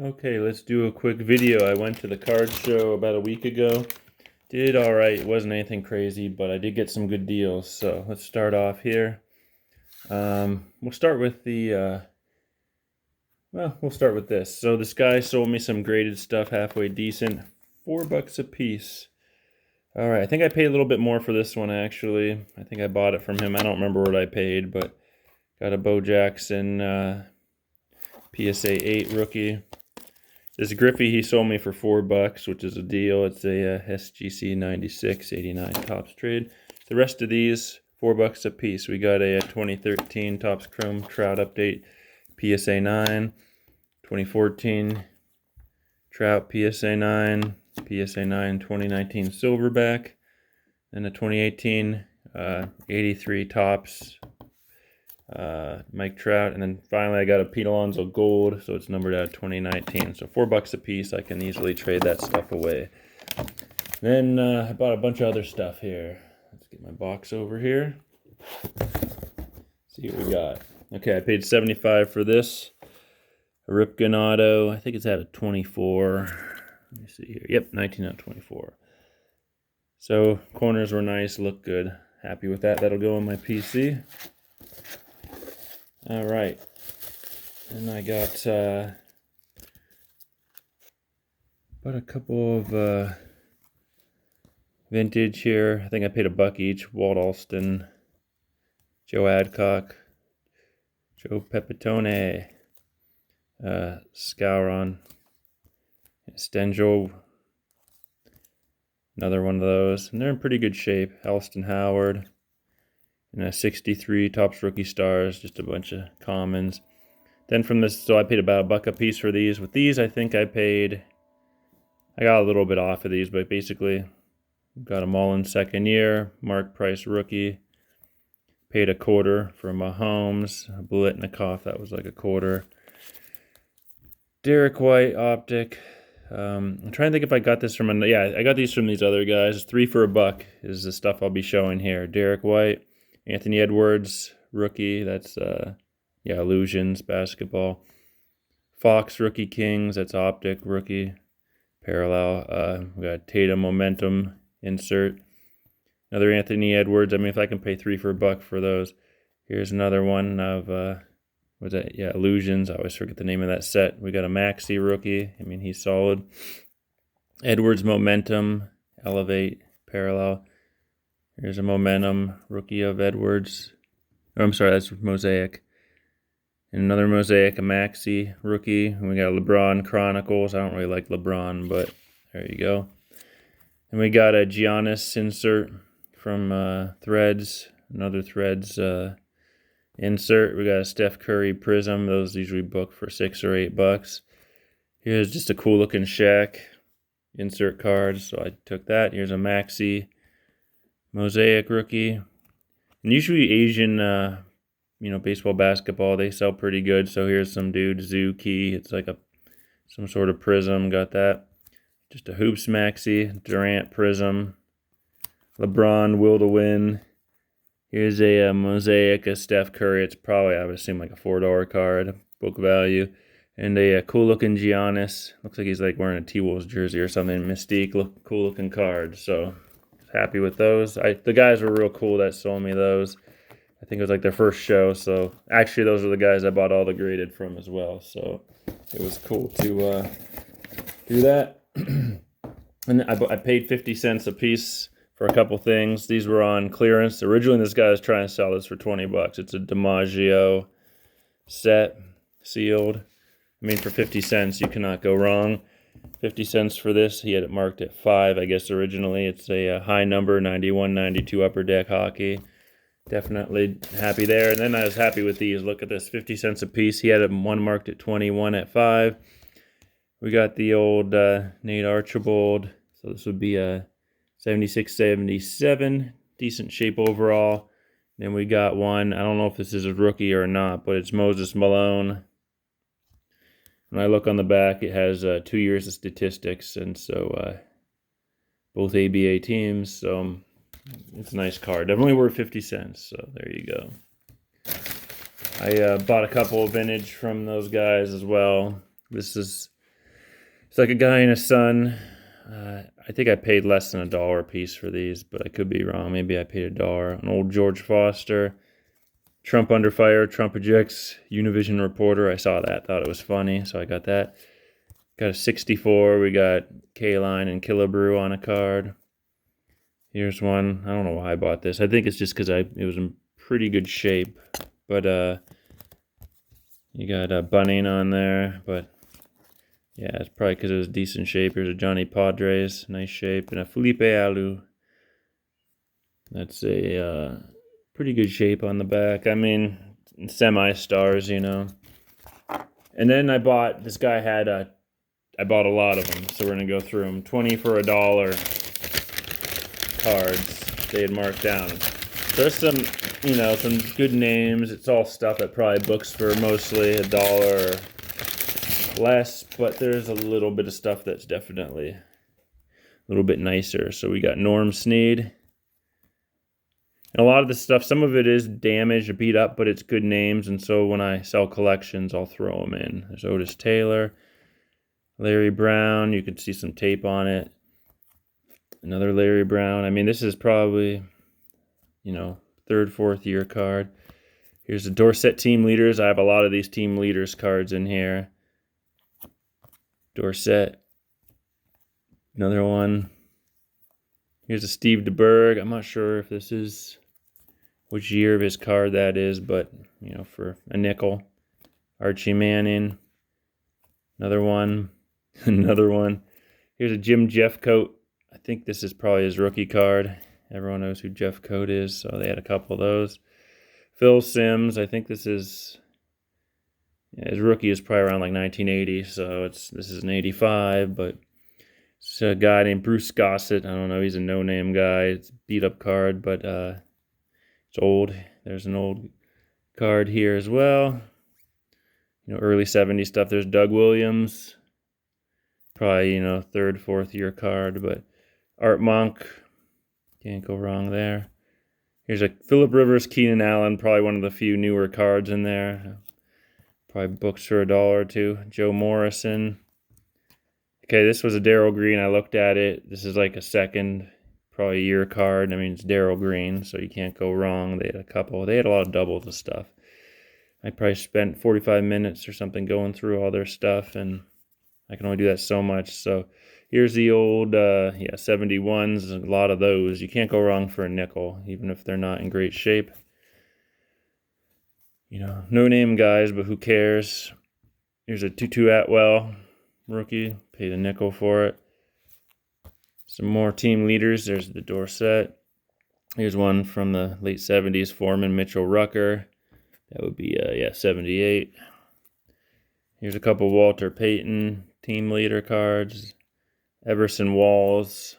Okay, let's do a quick video. I went to the card show about a week ago. Did all right. It wasn't anything crazy, but I did get some good deals. So let's start off here. We'll start with we'll start with this. So this guy sold me some graded stuff, halfway decent, $4 a piece. All right, I think I paid a little bit more for this one actually. I think I bought it from him. I don't remember what I paid, but got a Bo Jackson PSA 8 rookie. This Griffey he sold me for $4, which is a deal. It's a SGC 96 89 Topps trade. The rest of these, $4 a piece. We got a 2013 Topps Chrome Trout Update PSA 9, 2014 Trout PSA 9, PSA 9 2019 Silverback, and a 2018 83 Topps Mike Trout, and then finally I got a Pete Alonso Gold, so it's numbered out of 2019. So $4 a piece. I can easily trade that stuff away. Then I bought a bunch of other stuff here. Let's get my box over here. See what we got. Okay, I paid $75 for this. A Ripken Auto. I think it's out of 24. Let me see here. Yep, 19 out of 24. So corners were nice, look good. Happy with that. That'll go on my PC. All right, and I got a couple of vintage here. I think I paid $1 each. Walt Alston, Joe Adcock, Joe Pepitone, Scouron, Stenjo, another one of those, and they're in pretty good shape. Alston Howard. And a 63 Topps Rookie Stars, just a bunch of commons. Then from this, so I paid about $1 a piece for these. With these, I think I got a little bit off of these, but basically got them all in second year. Mark Price rookie. Paid $0.25 for Mahomes. Biletnikoff, that was like $0.25. Derek White optic. I'm trying to think if I got this from I got these from these other guys. 3 for $1 is the stuff I'll be showing here. Derek White. Anthony Edwards, rookie. That's, Illusions, basketball. Fox, rookie Kings. That's optic, rookie. Parallel. We got Tatum Momentum insert. Another Anthony Edwards. I mean, if I can pay 3 for $1 for those. Here's another one of, what's that? Yeah, Illusions. I always forget the name of that set. We got a Maxey rookie. I mean, he's solid. Edwards Momentum, Elevate, Parallel. Here's a Momentum rookie of Edwards. Oh, I'm sorry, that's Mosaic. And another Mosaic, a Maxey rookie. And we got a LeBron Chronicles. I don't really like LeBron, but there you go. And we got a Giannis insert from Threads. Another Threads insert. We got a Steph Curry Prism. Those usually book for $6 or $8. Here's just a cool looking Shaq insert card. So I took that. Here's a Maxey Mosaic rookie. And usually Asian, baseball, basketball, they sell pretty good. So here's some dude, Zuki. It's like some sort of prism. Got that. Just a Hoops Maxey, Durant Prism. LeBron Will to Win. Here's a Mosaic, a Steph Curry. It's probably, I would assume, like a $4 card, book value. And a cool looking Giannis. Looks like he's like wearing a T-Wolves jersey or something. Mystique, cool looking card. So happy with those. The guys were real cool that sold me those. I think it was like their first show. So actually, those are the guys I bought all the graded from as well. So it was cool to do that. And I paid 50 cents a piece for a couple things. These were on clearance. Originally, this guy was trying to sell this for $20. It's a DiMaggio set, sealed. I mean, for 50 cents, you cannot go wrong. 50 cents for this. He had it marked at 5, I guess, originally. It's a high number, 91, 92 Upper Deck Hockey. Definitely happy there. And then I was happy with these. Look at this, 50 cents a piece. He had one marked at 21 at 5. We got the old Nate Archibald. So this would be a 76, 77. Decent shape overall. Then we got one. I don't know if this is a rookie or not, but it's Moses Malone. When I look on the back, it has 2 years of statistics, and so both ABA teams. So it's a nice card. Definitely worth 50 cents. So there you go. I bought a couple of vintage from those guys as well. This is It's like a guy and a son. I think I paid less than $1 a piece for these, but I could be wrong. Maybe I paid $1. An old George Foster. Trump Under Fire, Trump Ejects, Univision Reporter. I saw that, thought it was funny, so I got that. Got a 64. We got K-Line and Killebrew on a card. Here's one. I don't know why I bought this. I think it's just because it was in pretty good shape. But you got a Bunning on there. But yeah, it's probably because it was decent shape. Here's a Johnny Padres, nice shape, and a Felipe Alou. That's a pretty good shape on the back. I mean, semi-stars, you know. And then I bought, this guy had I bought a lot of them, so we're going to go through them. 20 for $1 cards they had marked down. There's some, you know, some good names. It's all stuff at probably books for mostly $1 or less, but there's a little bit of stuff that's definitely a little bit nicer. So we got Norm Snead. And a lot of the stuff, some of it is damaged or beat up, but it's good names. And so when I sell collections, I'll throw them in. There's Otis Taylor, Larry Brown. You can see some tape on it. Another Larry Brown. I mean, this is probably, you know, third, fourth year card. Here's the Dorsett Team Leaders. I have a lot of these Team Leaders cards in here. Dorsett. Another one. Here's a Steve DeBerg. I'm not sure if this is which year of his card that is, but, you know, for a nickel. Archie Manning. Another one. Another one. Here's a Jim Jeffcoat. I think this is probably his rookie card. Everyone knows who Jeffcoat is, so they had a couple of those. Phil Simms. I think this is, yeah, his rookie is probably around like 1980, so this is an 85, but it's a guy named Bruce Gossett. I don't know. He's a no-name guy. It's a beat-up card, but it's old. There's an old card here as well. You know, early 70s stuff. There's Doug Williams. Probably, you know, third, fourth year card, but Art Monk. Can't go wrong there. Here's a Phillip Rivers, Keenan Allen. Probably one of the few newer cards in there. Probably books for $1 or $2. Joe Morrison. Okay, this was a Darrell Green. I looked at it. This is like a second, probably year card. I mean, it's Darrell Green, so you can't go wrong. They had a couple. They had a lot of doubles of stuff. I probably spent 45 minutes or something going through all their stuff, and I can only do that so much. So here's the old, 71s. A lot of those. You can't go wrong for a nickel, even if they're not in great shape. You know, no-name guys, but who cares? Here's a Tutu Atwell rookie. Paid a nickel for it. Some more Team Leaders. There's the Dorsett. Here's one from the late 70s. Foreman Mitchell Rucker. That would be, 78. Here's a couple Walter Payton Team Leader cards. Everson Walls.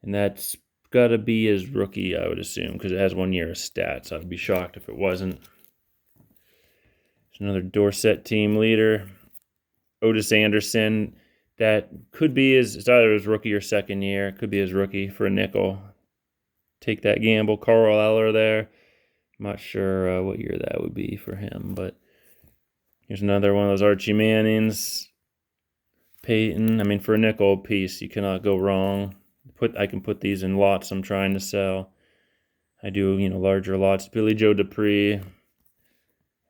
And that's got to be his rookie, I would assume, because it has 1 year of stats. I'd be shocked if it wasn't. There's another Dorsett Team Leader. Otis Anderson. That could be it's either his rookie or second year. It could be his rookie for a nickel. Take that gamble. Carl Eller there. I'm not sure what year that would be for him, but here's another one of those Archie Mannings. Peyton. I mean, for a nickel piece, you cannot go wrong. I can put these in lots I'm trying to sell. I do, you know, larger lots. Billy Joe Dupree.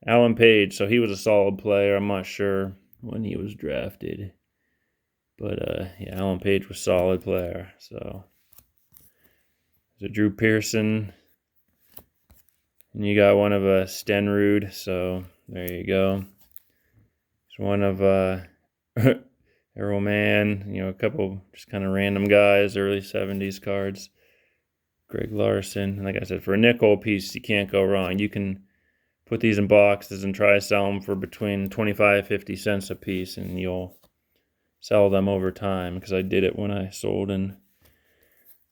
Alan Page. So he was a solid player. I'm not sure when he was drafted. But, yeah, Alan Page was a solid player. So, there's a Drew Pearson. And you got one of a Stenrud. So, there you go. There's one of Errol Mann. You know, a couple just kind of random guys, early 70s cards. Greg Larson. And like I said, for a nickel piece, you can't go wrong. You can put these in boxes and try to sell them for between 25 50 cents a piece, and you'll sell them over time, because I did it when I sold in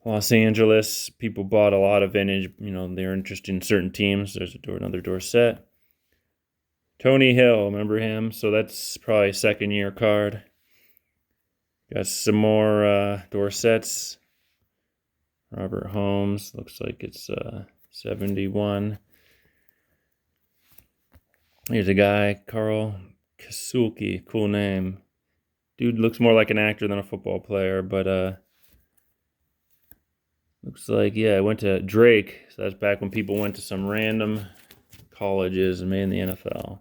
Los Angeles. People bought a lot of vintage. You know, they're interested in certain teams. There's another Dorsett. Tony Hill, remember him? So that's probably a second year card. Got some more Dorsetts. Robert Holmes, looks like it's 71. Here's a guy, Carl Kasulki, cool name. Dude looks more like an actor than a football player, but looks like, yeah, I went to Drake. So that's back when people went to some random colleges and made in the NFL.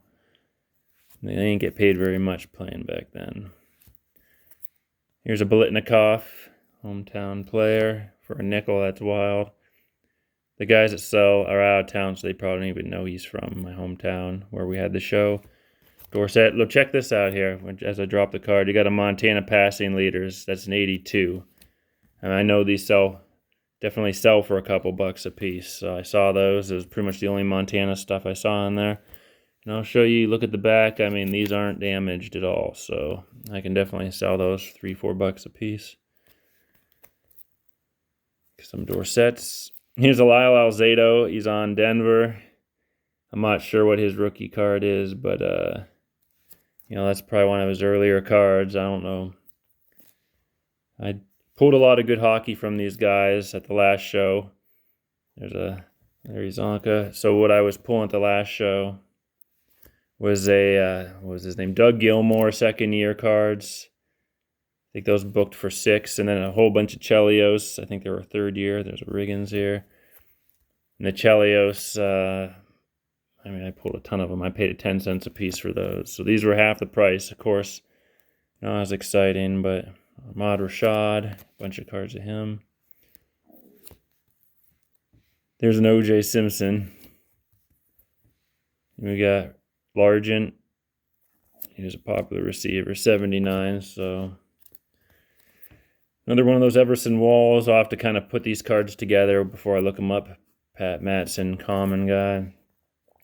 They didn't get paid very much playing back then. Here's a Biletnikoff, hometown player, for a nickel. That's wild. The guys that sell are out of town, so they probably don't even know he's from my hometown where we had the show. Dorsett. Look, check this out here. As I drop the card, you got a Montana passing leaders. That's an 82. And I know these definitely sell for a couple bucks a piece. So I saw those. It was pretty much the only Montana stuff I saw in there. And I'll show you, look at the back. I mean, these aren't damaged at all. So I can definitely sell those $3-4 bucks a piece. Some Dorsetts. Here's a Lyle Alzado. He's on Denver. I'm not sure what his rookie card is, but that's probably one of his earlier cards. I don't know. I pulled a lot of good hockey from these guys at the last show. There's Zonka. So what I was pulling at the last show was what was his name? Doug Gilmour, second year cards. I think those booked for 6, and then a whole bunch of Chelios. I think they were third year. There's a Riggins here. And the Chelios, I pulled a ton of them. I paid 10 cents a piece for those. So these were half the price, of course. Not as exciting, but Ahmad Rashad, a bunch of cards of him. There's an O.J. Simpson. We got Largent. He was a popular receiver, 79, so... Another one of those Everson Walls. I'll have to kind of put these cards together before I look them up. Pat Matson, common guy.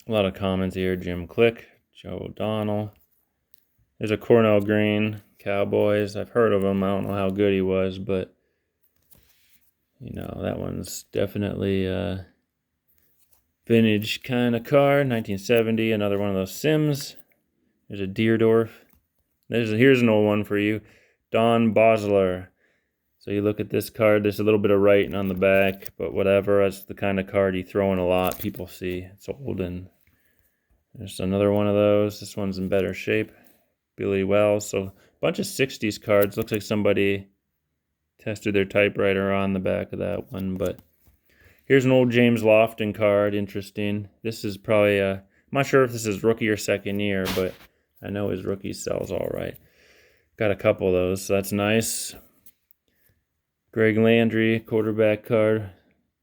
A lot of commons here. Jim Click, Joe O'Donnell. There's a Cornell Green, Cowboys. I've heard of him. I don't know how good he was, but that one's definitely a vintage kind of card. 1970. Another one of those Sims. There's a Deerdorf. Here's an old one for you. Don Bosler. So you look at this card, there's a little bit of writing on the back, but whatever. That's the kind of card you throw in a lot. People see it's old, and there's another one of those. This one's in better shape. Billy Wells. So a bunch of 60s cards. Looks like somebody tested their typewriter on the back of that one. But here's an old James Lofton card. Interesting. This is probably I'm not sure if this is rookie or second year, but I know his rookie sells all right. Got a couple of those, so that's nice. Greg Landry, quarterback card.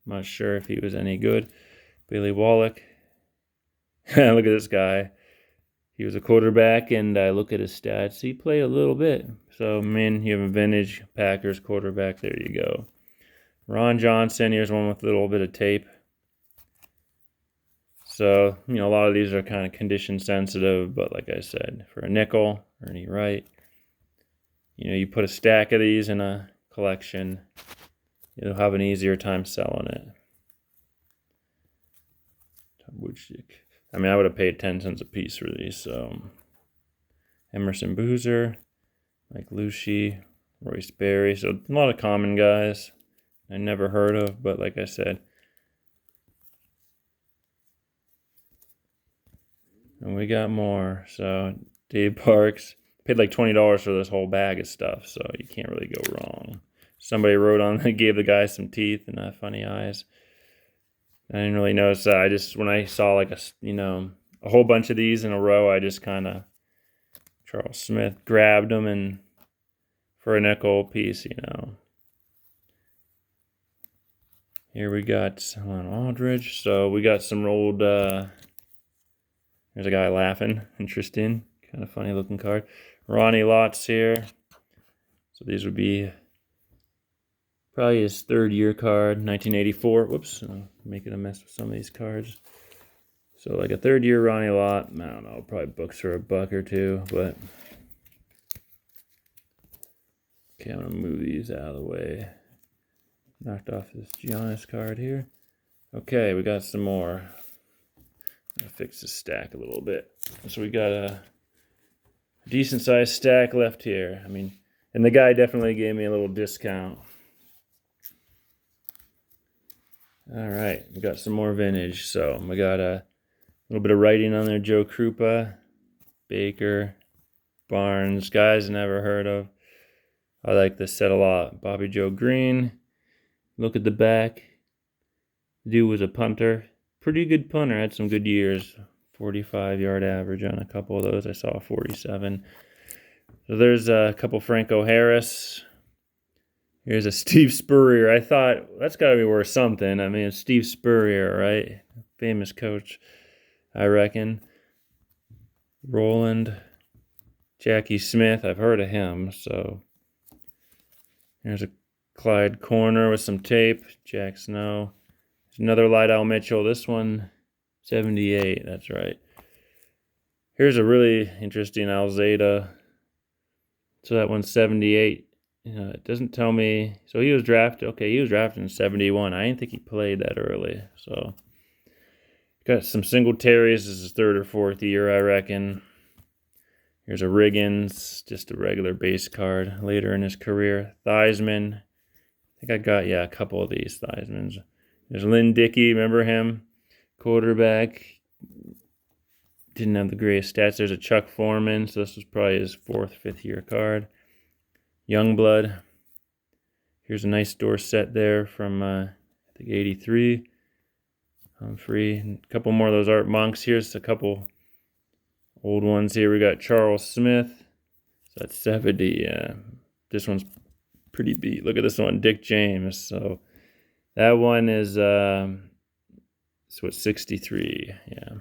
Not sure if he was any good. Billy Wallach. Look at this guy. He was a quarterback, and I look at his stats. He played a little bit. So, you have a vintage Packers quarterback. There you go. Ron Johnson. Here's one with a little bit of tape. So, a lot of these are kind of condition sensitive, but like I said, for a nickel, Ernie Wright, you put a stack of these in a collection, you'll have an easier time selling it. I would have paid 10 cents a piece for these. So Emerson Boozer, Mike Lucy, Royce Berry. So a lot of common guys I never heard of, but like I said. And we got more. So Dave Parks. Paid like $20 for this whole bag of stuff, so you can't really go wrong. Somebody wrote on, gave the guy some teeth and funny eyes. I didn't really notice that. When I saw like a whole bunch of these in a row, I just kind of, Charles Smith, grabbed them and for a nickel piece, Here we got Aldridge. So we got some old, there's a guy laughing. Interesting. Kind of funny looking card. Ronnie Lott's here. So these would be probably his third year card, 1984. Whoops, I'm making a mess with some of these cards. So like a third year Ronnie Lott, I don't know, probably books for a buck or two, but okay, I'm gonna move these out of the way. Knocked off this Giannis card here. Okay, we got some more. I'm gonna fix the stack a little bit. So we got a decent sized stack left here. And the guy definitely gave me a little discount. All right, we got some more vintage. So we got a little bit of writing on there. Joe Krupa, Baker, Barnes, guys I never heard of. I like this set a lot. Bobby Joe Green. Look at the back. Dude was a punter. Pretty good punter. Had some good years. 45-yard average on a couple of those. I saw 47. So there's a couple Franco Harris. Here's a Steve Spurrier. I thought, that's got to be worth something. I mean, it's Steve Spurrier, right? Famous coach, I reckon. Roland. Jackie Smith. I've heard of him, so. Here's a Clyde Corner with some tape. Jack Snow. There's another Lydell Mitchell. This one, 78. That's right. Here's a really interesting Alzada. So that one's 78. It doesn't tell me. So he was drafted. Okay, he was drafted in 71. I didn't think he played that early. So got some Singletaries. This is his third or fourth year, I reckon. Here's a Riggins, just a regular base card later in his career. Theismann. I think I got, a couple of these Theismanns. There's Lynn Dickey, remember him? Quarterback. Didn't have the greatest stats. There's a Chuck Foreman, so this was probably his fourth, fifth year card. Youngblood. Here's a nice Dorsett there from, I think, 83. Humphrey. A couple more of those Art Monks. Here's a couple old ones here. We got Charles Smith. So that's 70. This one's pretty beat. Look at this one, Dick James. So that one is, so it's 63. Yeah.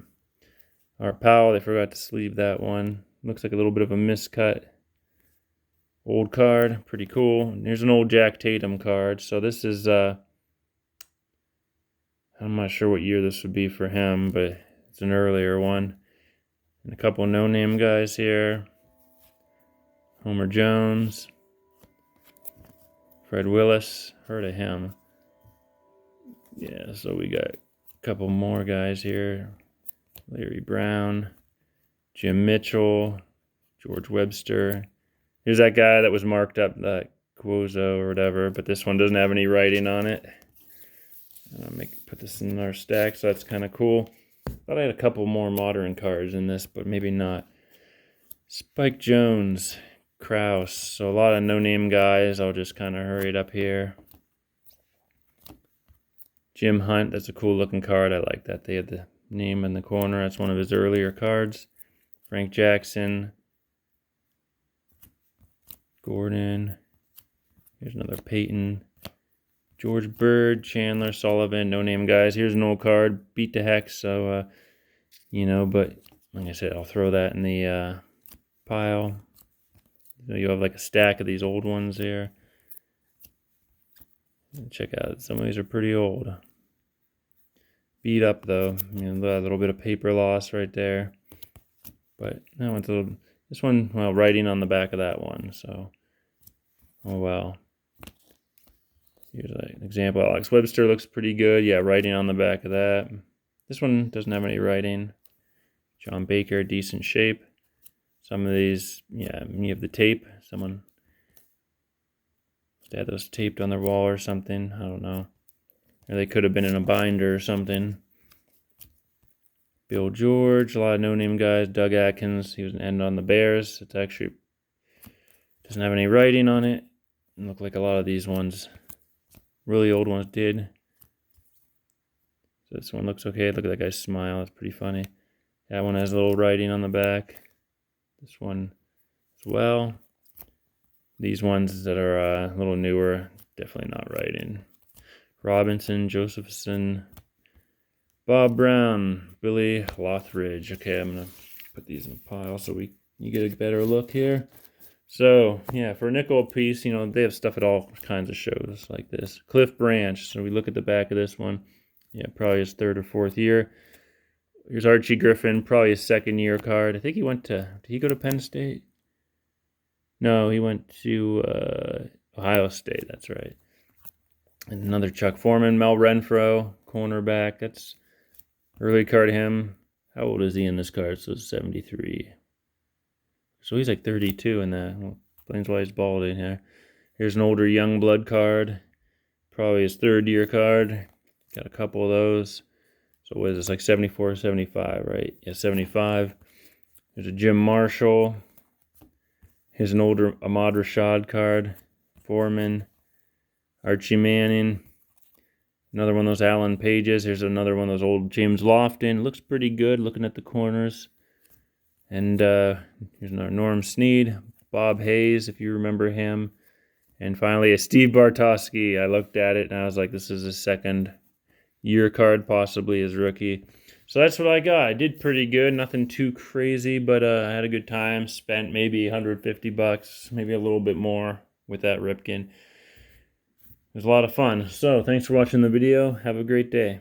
Art Powell, they forgot to sleeve that one. Looks like a little bit of a miscut. Old card, pretty cool. And here's an old Jack Tatum card. So this is, I'm not sure what year this would be for him, but it's an earlier one. And a couple no-name guys here. Homer Jones. Fred Willis, heard of him. Yeah, so we got a couple more guys here. Larry Brown, Jim Mitchell, George Webster. Here's that guy that was marked up, that Quozo or whatever, but this one doesn't have any writing on it. Put this in our stack, so that's kind of cool. Thought I had a couple more modern cards in this, but maybe not. Spike Jones, Kraus. So a lot of no-name guys. I'll just kind of hurry it up here. Jim Hunt, that's a cool looking card. I like that. They had the name in the corner. That's one of his earlier cards. Frank Jackson. Gordon. Here's another Peyton. George Bird, Chandler, Sullivan, no-name guys. Here's an old card. Beat the heck, so, but like I said, I'll throw that in the pile. So you have like a stack of these old ones here. Check out, some of these are pretty old. Beat up though, a little bit of paper loss right there. But that one's this one, well, writing on the back of that one, so, oh well. Here's an example. Alex Webster looks pretty good. Yeah, writing on the back of that. This one doesn't have any writing. John Baker, decent shape. Some of these, you have the tape. Someone had those taped on their wall or something. I don't know. Or they could have been in a binder or something. Bill George, a lot of no-name guys. Doug Atkins, he was an end on the Bears. It's actually doesn't have any writing on it. And look like a lot of these ones, really old ones, did. So this one looks okay. Look at that guy's smile. It's pretty funny. That one has a little writing on the back. This one as well. These ones that are a little newer, definitely not writing. Robinson, Josephson, Bob Brown, Billy Lothridge. Okay, I'm going to put these in a pile so you get a better look here. So, yeah, for a nickel a piece, they have stuff at all kinds of shows like this. Cliff Branch. So we look at the back of this one. Yeah, probably his third or fourth year. Here's Archie Griffin, probably his second year card. I think did he go to Penn State? No, he went to Ohio State, that's right. And another Chuck Foreman, Mel Renfro, cornerback. That's early card him. How old is he in this card? So it's 73. So he's like 32 in that. Well, explains why he's balding here. Here's an older Youngblood card. Probably his third year card. Got a couple of those. So what is this, like 74, 75, right? Yeah, 75. There's a Jim Marshall. Here's an older Ahmad Rashad card. Foreman. Archie Manning. Another one of those Alan Pages. Here's another one of those old James Lofton. Looks pretty good looking at the corners. And here's another Norm Snead. Bob Hayes, if you remember him. And finally, a Steve Bartosky. I looked at it and I was like, this is his second year card, possibly his rookie. So that's what I got. I did pretty good. Nothing too crazy, but I had a good time. Spent maybe $150, maybe a little bit more with that Ripken. It was a lot of fun. So thanks for watching the video. Have a great day.